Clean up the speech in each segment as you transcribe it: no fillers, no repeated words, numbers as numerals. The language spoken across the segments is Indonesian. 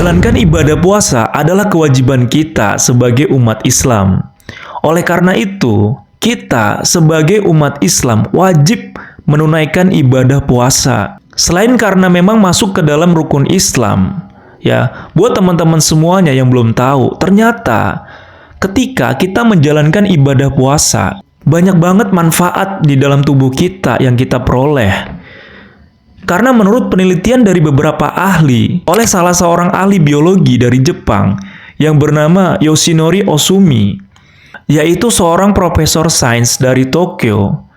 Menjalankan ibadah puasa adalah kewajiban kita sebagai umat Islam. Oleh karena itu, kita sebagai umat Islam wajib menunaikan ibadah puasa. Selain karena memang masuk ke dalam rukun Islam, ya, buat teman-teman semuanya yang belum tahu, ternyata ketika kita menjalankan ibadah puasa, banyak banget manfaat di dalam tubuh kita yang kita peroleh. Karena menurut penelitian dari beberapa ahli, oleh salah seorang ahli biologi dari Jepang yang bernama Yoshinori Osumi, yaitu seorang profesor sains dari Tokyo,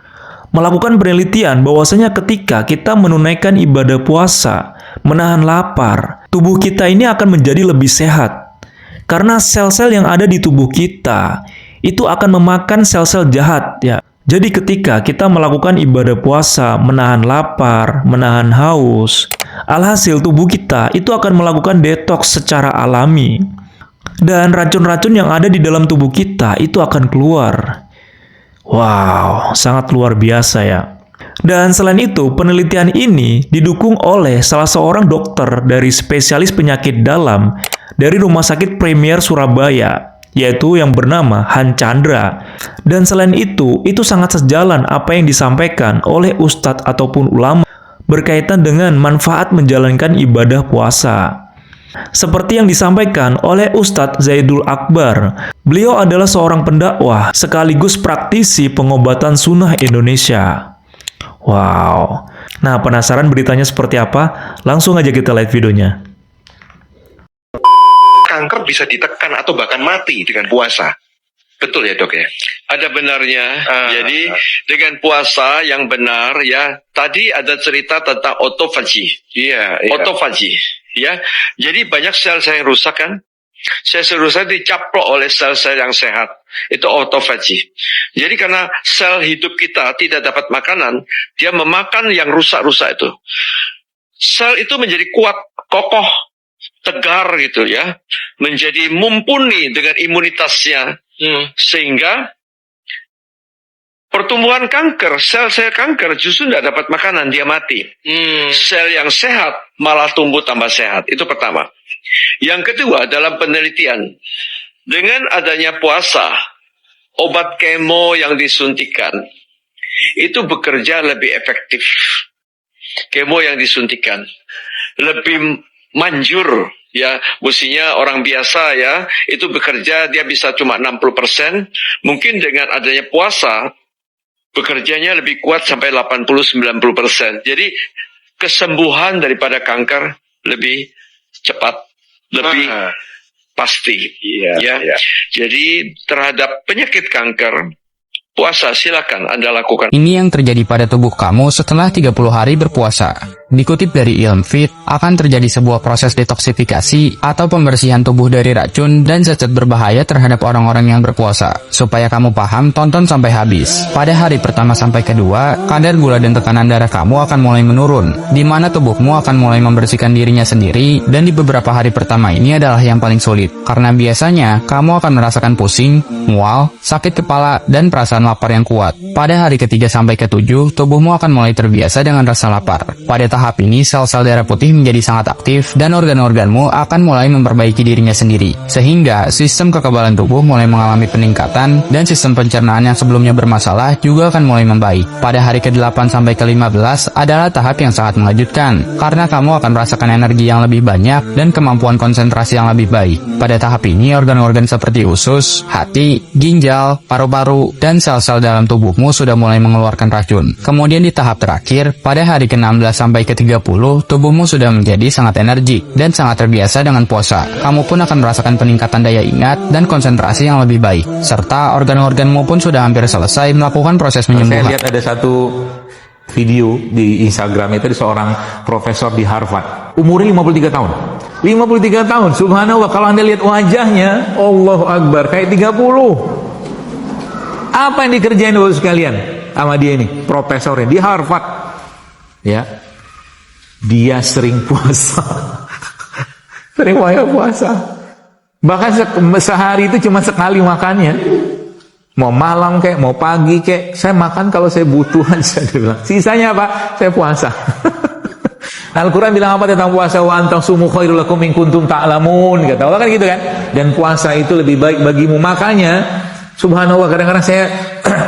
melakukan penelitian bahwasanya ketika kita menunaikan ibadah puasa, menahan lapar, tubuh kita ini akan menjadi lebih sehat. Karena sel-sel yang ada di tubuh kita itu akan memakan sel-sel jahat, ya. Jadi ketika kita melakukan ibadah puasa, menahan lapar, menahan haus, alhasil tubuh kita itu akan melakukan detoks secara alami. Dan racun-racun yang ada di dalam tubuh kita itu akan keluar. Wow, sangat luar biasa ya. Dan selain itu, penelitian ini didukung oleh salah seorang dokter dari spesialis penyakit dalam dari Rumah Sakit Premier Surabaya, yaitu yang bernama Han Chandra. Dan selain itu sangat sejalan apa yang disampaikan oleh ustadz ataupun ulama berkaitan dengan manfaat menjalankan ibadah puasa. Seperti yang disampaikan oleh Ustadz Zaidul Akbar, beliau adalah seorang pendakwah sekaligus praktisi pengobatan sunnah Indonesia. Wow, nah penasaran beritanya seperti apa? Langsung aja kita lihat videonya. Kanker bisa ditekan atau bahkan mati dengan puasa. Betul ya dok ya? Ada benarnya. Jadi dengan puasa yang benar ya, tadi ada cerita tentang otofagi. Iya. Otofagi ya. Jadi banyak sel-sel yang rusak kan? Sel-sel rusak dicaplok oleh sel-sel yang sehat. Itu otofagi. Jadi karena sel hidup kita tidak dapat makanan, dia memakan yang rusak-rusak itu. Sel itu menjadi kuat, kokoh, tegar gitu ya, menjadi mumpuni dengan imunitasnya, sehingga pertumbuhan kanker, sel-sel kanker justru tidak dapat makanan, dia mati. Sel yang sehat malah tumbuh tambah sehat. Itu pertama. Yang kedua, dalam penelitian, dengan adanya puasa, obat kemo yang disuntikan itu bekerja lebih efektif. Kemo yang disuntikan lebih manjur ya, mestinya orang biasa ya itu bekerja dia bisa cuma 60%, mungkin dengan adanya puasa bekerjanya lebih kuat sampai 80-90%. Jadi kesembuhan daripada kanker lebih cepat, lebih pasti ya. Jadi terhadap penyakit kanker, puasa silakan Anda lakukan. Ini yang terjadi pada tubuh kamu setelah 30 hari berpuasa. Dikutip dari Ilmfit, akan terjadi sebuah proses detoksifikasi atau pembersihan tubuh dari racun dan zat-zat berbahaya terhadap orang-orang yang berpuasa. Supaya kamu paham, tonton sampai habis. Pada hari pertama sampai kedua, kadar gula dan tekanan darah kamu akan mulai menurun, di mana tubuhmu akan mulai membersihkan dirinya sendiri, dan di beberapa hari pertama ini adalah yang paling sulit. Karena biasanya, kamu akan merasakan pusing, mual, sakit kepala, dan perasaan lapar yang kuat. Pada hari ketiga sampai ketujuh, tubuhmu akan mulai terbiasa dengan rasa lapar. Pada tahap ini, sel-sel darah putih menjadi sangat aktif dan organ-organmu akan mulai memperbaiki dirinya sendiri. Sehingga sistem kekebalan tubuh mulai mengalami peningkatan dan sistem pencernaan yang sebelumnya bermasalah juga akan mulai membaik. Pada hari ke-8 sampai ke-15 adalah tahap yang sangat mengejutkan karena kamu akan merasakan energi yang lebih banyak dan kemampuan konsentrasi yang lebih baik. Pada tahap ini, organ-organ seperti usus, hati, ginjal, paru-paru, dan sel-sel dalam tubuhmu sudah mulai mengeluarkan racun. Kemudian di tahap terakhir, pada hari ke-16 sampai ke-30, tubuhmu sudah menjadi sangat energik dan sangat terbiasa dengan puasa. Kamu pun akan merasakan peningkatan daya ingat dan konsentrasi yang lebih baik, serta organ-organmu pun sudah hampir selesai melakukan proses menyembuhkan. Saya lihat ada satu video di Instagram itu seorang profesor di Harvard, umurnya 53 tahun. 53 tahun, subhanallah, kalau Anda lihat wajahnya, Allahu Akbar, kayak 30. Apa yang dikerjain dulu sekalian sama dia ini, profesornya di Harvard, ya? Dia sering puasa, sering puasa. Bahkan sehari itu cuma sekali makannya. Mau malam kek, mau pagi kek, saya makan kalau saya butuh aja. Dia bilang. Sisanya apa? Saya puasa. Al-Quran bilang apa tentang puasa? Wa antum sumu khairul lakum in kuntum ta'lamun. Kata Allah kan gitu kan. Dan puasa itu lebih baik bagimu. Makanya subhanallah, kadang-kadang saya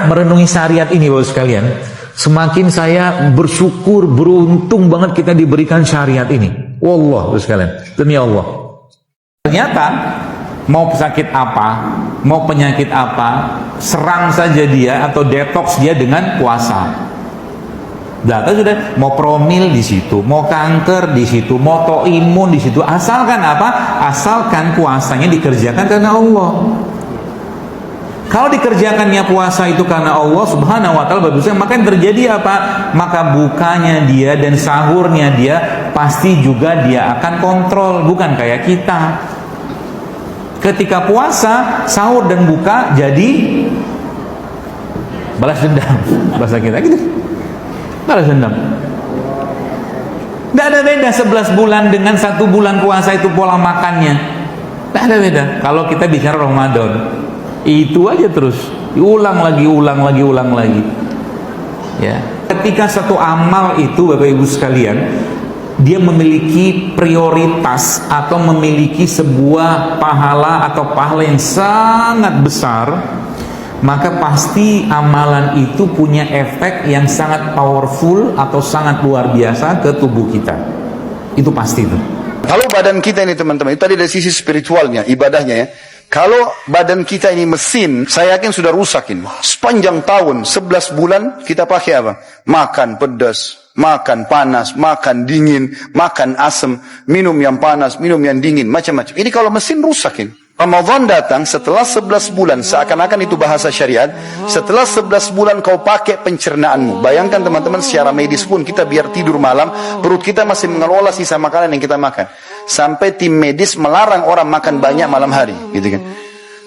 merenungi syariat ini Bapak sekalian. Semakin saya bersyukur, beruntung banget kita diberikan syariat ini. Wallah Bapak sekalian, demi Allah. Ternyata mau sakit apa, mau penyakit apa, serang saja dia atau detox dia dengan puasa. Data sudah, mau promil di situ, mau kanker di situ, mau autoimun di situ. Asalkan apa? Asalkan puasanya dikerjakan karena Allah. Kalau dikerjakannya puasa itu karena Allah Subhanahu wa taala, bagusnya maka yang terjadi apa? Maka bukanya dia dan sahurnya dia pasti juga dia akan kontrol, bukan kayak kita. Ketika puasa, sahur dan buka jadi balas dendam bahasa kita gitu. Balas dendam. Tidak ada beda 11 bulan dengan 1 bulan puasa itu pola makannya. Tidak ada beda. Kalau kita bicara Ramadan, itu aja terus, ulang lagi. Ya. Ketika satu amal itu Bapak Ibu sekalian, dia memiliki prioritas atau memiliki sebuah pahala atau pahala yang sangat besar, maka pasti amalan itu punya efek yang sangat powerful atau sangat luar biasa ke tubuh kita. Itu pasti itu. Kalau badan kita ini teman-teman, itu tadi dari sisi spiritualnya, ibadahnya ya. Kalau badan kita ini mesin, saya yakin sudah rusak ini. Sepanjang tahun, 11 bulan kita pakai apa? Makan pedas, makan panas, makan dingin, makan asam, minum yang panas, minum yang dingin, macam-macam. Ini kalau mesin rusak ini. Ramadan datang setelah 11 bulan, seakan-akan itu bahasa syariat, setelah 11 bulan kau pakai pencernaanmu. Bayangkan teman-teman, secara medis pun kita biar tidur malam, perut kita masih mengelola sisa makanan yang kita makan. Sampai tim medis melarang orang makan banyak malam hari, gitu kan.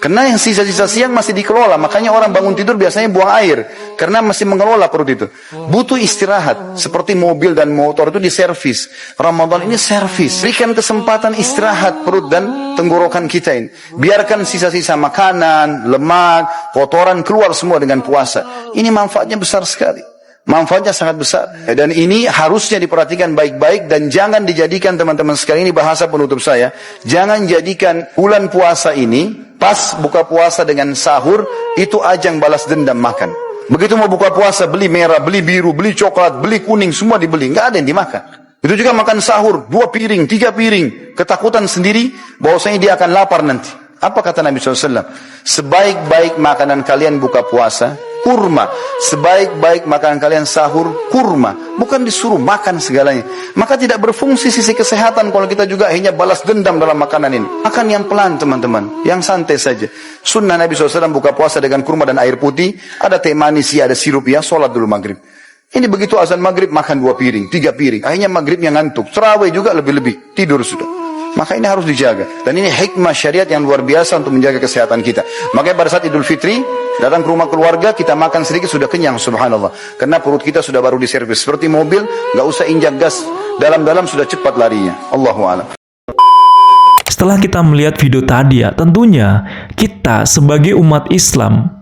Karena yang sisa-sisa siang masih dikelola, makanya orang bangun tidur biasanya buang air, karena masih mengelola perut itu. Butuh istirahat, seperti mobil dan motor itu diservis. Ramadan ini servis, berikan kesempatan istirahat perut dan tenggorokan kita ini. Biarkan sisa-sisa makanan, lemak, kotoran keluar semua dengan puasa. Ini manfaatnya besar sekali. Manfaatnya sangat besar. Dan ini harusnya diperhatikan baik-baik dan jangan dijadikan teman-teman sekalian, ini bahasa penutup saya. Jangan jadikan bulan puasa ini pas buka puasa dengan sahur itu ajang balas dendam makan. Begitu mau buka puasa beli merah, beli biru, beli coklat, beli kuning, semua dibeli, nggak ada yang dimakan. Itu juga makan sahur 2 piring, 3 piring, ketakutan sendiri bahwasanya dia akan lapar nanti. Apa kata Nabi SAW? Sebaik-baik makanan kalian buka puasa, kurma. Sebaik-baik makanan kalian sahur, kurma. Bukan disuruh makan segalanya. Maka tidak berfungsi sisi kesehatan kalau kita juga hanya balas dendam dalam makanan ini. Makan yang pelan teman-teman, yang santai saja. Sunnah Nabi SAW buka puasa dengan kurma dan air putih. Ada teh manis, ada sirup ya, sholat dulu maghrib. Ini begitu azan maghrib makan 2 piring, 3 piring. Akhirnya maghribnya ngantuk. Terawih juga lebih-lebih, tidur sudah. Maka ini harus dijaga. Dan ini hikmah syariat yang luar biasa untuk menjaga kesehatan kita. Makanya pada saat Idul Fitri, datang ke rumah keluarga, kita makan sedikit sudah kenyang, subhanallah. Karena perut kita sudah baru diservis. Seperti mobil, gak usah injak gas. Dalam-dalam sudah cepat larinya. Allahu a'lam. Setelah kita melihat video tadi ya, tentunya kita sebagai umat Islam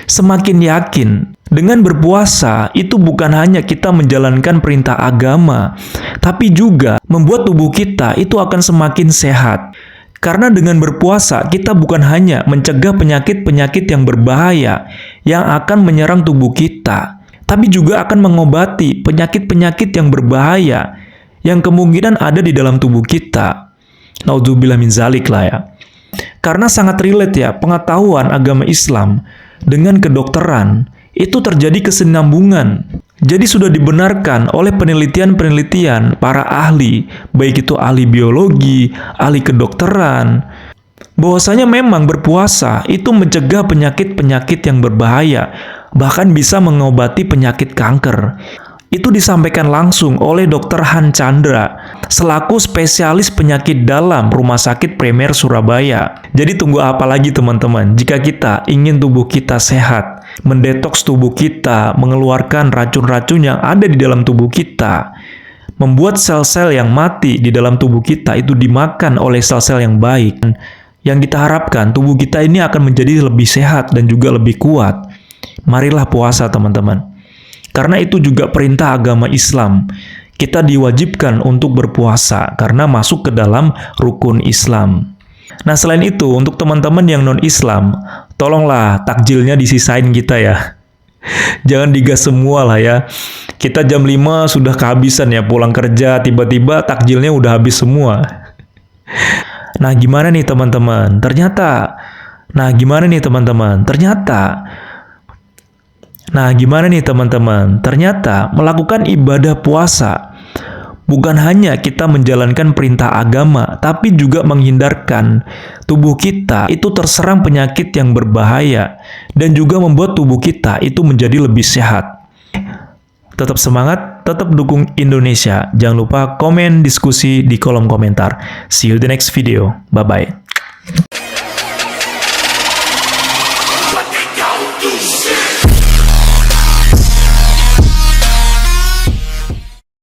semakin yakin dengan berpuasa itu bukan hanya kita menjalankan perintah agama, tapi juga membuat tubuh kita itu akan semakin sehat. Karena dengan berpuasa kita bukan hanya mencegah penyakit-penyakit yang berbahaya yang akan menyerang tubuh kita, tapi juga akan mengobati penyakit-penyakit yang berbahaya yang kemungkinan ada di dalam tubuh kita. Naudzubillah min zalik lah ya. Karena sangat relate ya pengetahuan agama Islam dengan kedokteran, itu terjadi kesinambungan. Jadi sudah dibenarkan oleh penelitian-penelitian para ahli, baik itu ahli biologi, ahli kedokteran, bahwasanya memang berpuasa itu mencegah penyakit-penyakit yang berbahaya, bahkan bisa mengobati penyakit kanker. Itu disampaikan langsung oleh Dr. Han Chandra, selaku spesialis penyakit dalam Rumah Sakit Premier Surabaya. Jadi tunggu apa lagi teman-teman, jika kita ingin tubuh kita sehat, mendetoks tubuh kita, mengeluarkan racun-racun yang ada di dalam tubuh kita, membuat sel-sel yang mati di dalam tubuh kita itu dimakan oleh sel-sel yang baik. Yang kita harapkan tubuh kita ini akan menjadi lebih sehat dan juga lebih kuat. Marilah puasa teman-teman. Karena itu juga perintah agama Islam. kita diwajibkan untuk berpuasa karena masuk ke dalam rukun Islam. Nah, selain itu, untuk teman-teman yang non-Islam, tolonglah takjilnya disisain kita ya. Jangan digas semua lah ya. Kita jam 5 sudah kehabisan ya, pulang kerja, tiba-tiba takjilnya udah habis semua. Nah, gimana nih teman-teman? Ternyata melakukan ibadah puasa bukan hanya kita menjalankan perintah agama, tapi juga menghindarkan tubuh kita itu terserang penyakit yang berbahaya dan juga membuat tubuh kita itu menjadi lebih sehat. Tetap semangat, tetap dukung Indonesia. Jangan lupa komen, diskusi di kolom komentar. See you the next video. Bye-bye.